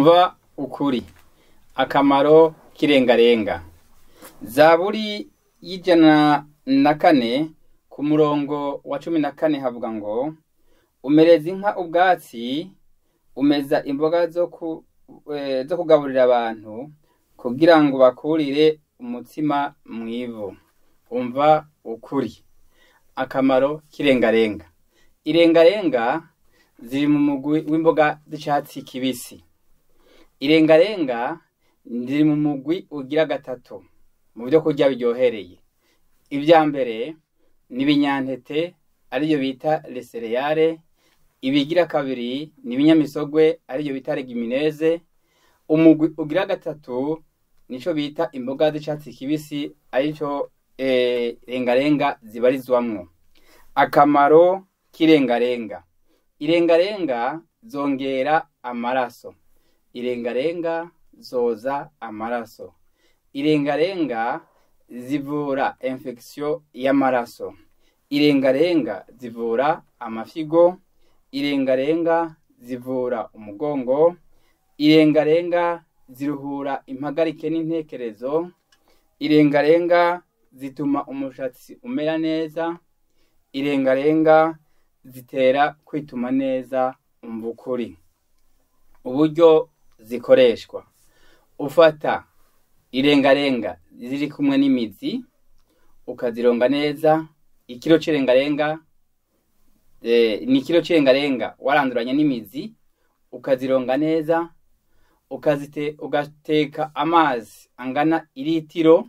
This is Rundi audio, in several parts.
umva ukuri. Akamaro k'irengarenga. Zaburi y'104 ku murongo wa 14 havuga ngo, umereza inka ubwatsi, umeza imboga zo kugaburira abantu, kugira ngo bakurire umutsima mwivu. Umva ukuri. Akamaro k'irengarenga. Irengarenga ziri mu mugwi w'imboga z'icatsi kibisi. Irengarenga ziri mu mugwi ugira gatatu mu byo kurya biryohereye. Ivya mbere ni ibinyantete ariyo bita les céréales, ibigira kabiri ni ibinyamisogwe ariyo bita legumineuses, umugwi ugira gatatu nico bita imboga z'icatsi kibisi arico irengarenga zibarizwamwo. Akamaro k'irengarenga. Irengarenga zongera amaraso. Irengarenga zoza amaraso. Irengarenga zivura infection y'amaraso. Irengarenga zivura amafigo. Irengarenga zivura umugongo. Irengarenga ziruhura impagarike n'intekerezo. Irengarenga zituma umushatsi umera neza. Irengarenga zitera kwituma neza. Umva ukuri. Uburyo zikoreshwa: ufata irengarenga ziri kumwe n'imizi ukazironga neza. Ikiro c'irengarenga ni kilo c'irengarenga waranduranya n'imizi ukazironga neza, ugateka amazi angana iritiro.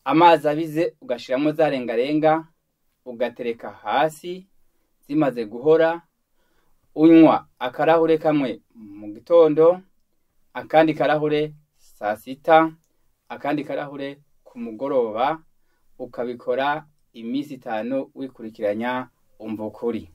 Amazi abize ugashiramo za rengarenga ugatereka hasi. Zimaze guhora unywa akarahure kamwe mu gitondo, akandi karahure saa sita, akandi karahure ku mugoroba. Ukabikora imisi 5 wikurikiranya. Umva ukuri.